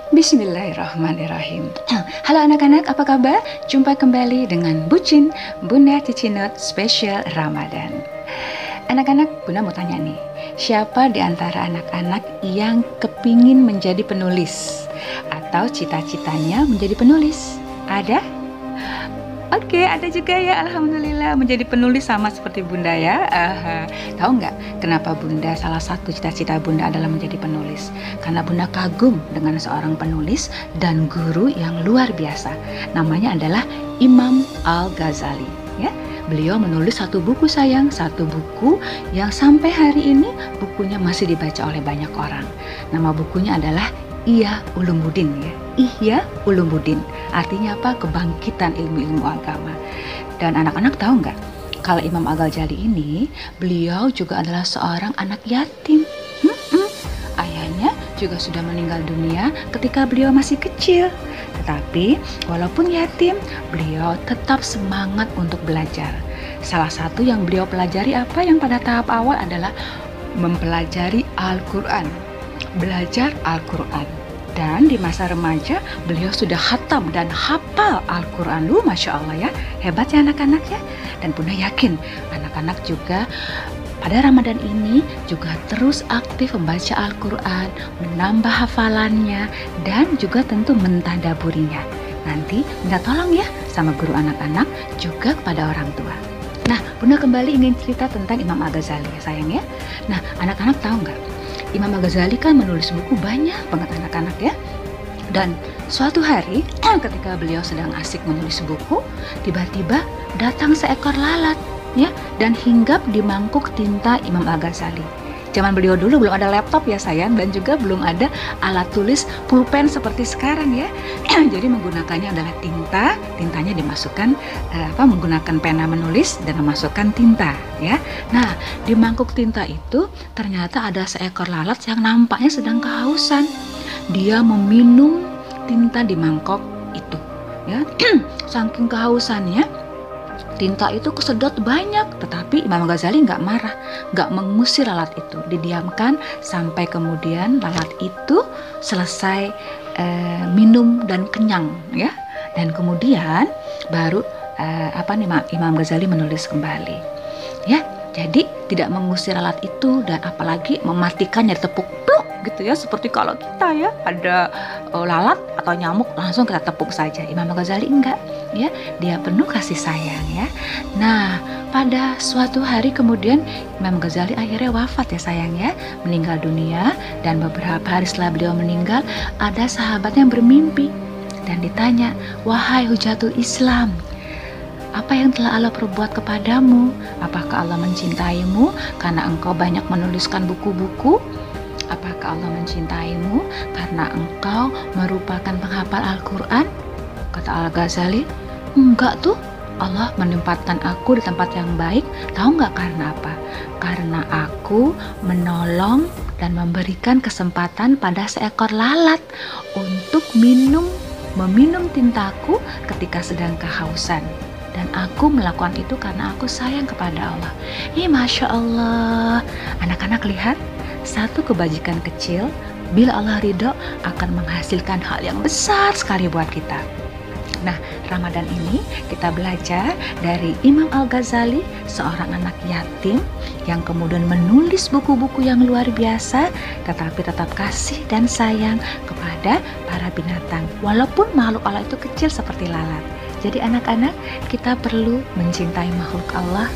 Bismillahirrahmanirrahim. Halo anak-anak, apa kabar? Jumpa kembali dengan Bucin, Bunda Cici Not Spesial Ramadan. Anak-anak, Bunda mau tanya nih, siapa di antara anak-anak yang kepingin menjadi penulis? Atau cita-citanya menjadi penulis? Ada? Oke, ada juga ya, Alhamdulillah, menjadi penulis sama seperti Bunda ya. Tahu nggak kenapa Bunda, salah satu cita-cita Bunda adalah menjadi penulis? Karena Bunda kagum dengan seorang penulis dan guru yang luar biasa. Namanya adalah Imam Al-Ghazali ya. Beliau menulis satu buku sayang, satu buku yang sampai hari ini bukunya masih dibaca oleh banyak orang. Nama bukunya adalah Ihya Ulumuddin ya. Ihya Ulumuddin artinya apa? Kebangkitan ilmu-ilmu agama. Dan anak-anak tahu nggak? Kalau Imam Al-Ghazali ini, beliau juga adalah seorang anak yatim. Ayahnya juga sudah meninggal dunia ketika beliau masih kecil. Tetapi walaupun yatim, beliau tetap semangat untuk belajar. Salah satu yang beliau pelajari apa yang pada tahap awal adalah mempelajari Al-Quran. Belajar Al-Quran. Dan di masa remaja beliau sudah khatam dan hafal Al-Quran. Masya Allah ya, hebat ya anak-anak ya. Dan Bunda yakin anak-anak juga pada Ramadan ini juga terus aktif membaca Al-Quran, menambah hafalannya, dan juga tentu mentadaburinya. Nanti minta tolong ya sama guru anak-anak, juga kepada orang tua. Nah, Bunda kembali ingin cerita tentang Imam Al-Ghazali ya sayang ya. Nah, anak-anak tahu nggak? Imam Al-Ghazali kan menulis buku banyak banget anak-anak ya. Dan suatu hari ketika beliau sedang asik menulis buku, tiba-tiba datang seekor lalat ya dan hinggap di mangkuk tinta Imam Al-Ghazali. Zaman beliau dulu belum ada laptop ya sayang, dan juga belum ada alat tulis pulpen seperti sekarang ya. Jadi menggunakannya adalah tinta, tintanya dimasukkan menggunakan pena menulis dan memasukkan tinta ya. Nah, di mangkuk tinta itu ternyata ada seekor lalat yang nampaknya sedang kehausan. Dia meminum tinta di mangkok itu ya. Saking kehausannya, tinta itu kesedot banyak, tetapi Imam Ghazali nggak marah, nggak mengusir lalat itu, didiamkan sampai kemudian lalat itu selesai minum dan kenyang ya. Dan kemudian baru Imam Ghazali menulis kembali ya. Jadi tidak mengusir lalat itu dan apalagi mematikannya, tepuk pluk gitu ya, seperti kalau kita ya ada lalat atau nyamuk langsung kita tepuk saja. Imam Ghazali enggak ya, dia penuh kasih sayang ya. Nah, pada suatu hari kemudian Imam Ghazali akhirnya wafat ya sayang ya, meninggal dunia. Dan beberapa hari setelah beliau meninggal, ada sahabat yang bermimpi dan ditanya, "Wahai Hujatul Islam, apa yang telah Allah perbuat kepadamu? Apakah Allah mencintaimu karena engkau banyak menuliskan buku-buku? Apakah Allah mencintaimu karena engkau merupakan penghafal Al-Quran?" Kata Al-Ghazali, "Enggak tuh, Allah menempatkan aku di tempat yang baik. Tahu nggak karena apa? Karena aku menolong dan memberikan kesempatan pada seekor lalat untuk meminum tintaku ketika sedang kehausan. Dan aku melakukan itu karena aku sayang kepada Allah." Masya Allah. Anak-anak lihat, satu kebajikan kecil bila Allah ridho akan menghasilkan hal yang besar sekali buat kita. Nah, Ramadan ini kita belajar dari Imam Al-Ghazali, seorang anak yatim yang kemudian menulis buku-buku yang luar biasa, tetapi tetap kasih dan sayang kepada para binatang, walaupun makhluk Allah itu kecil seperti lalat. Jadi anak-anak, kita perlu mencintai makhluk Allah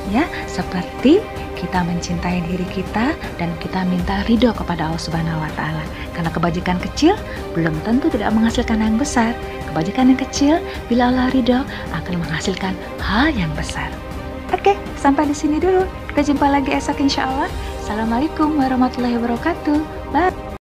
ya, seperti kita mencintai diri kita dan kita minta ridho kepada Allah Subhanahu wa Ta'ala. Karena kebajikan kecil belum tentu tidak menghasilkan yang besar. Kebajikan yang kecil bila Allah ridho akan menghasilkan hal yang besar. Oke, sampai di sini dulu. Kita jumpa lagi esok insya Allah. Assalamualaikum warahmatullahi wabarakatuh. Bye.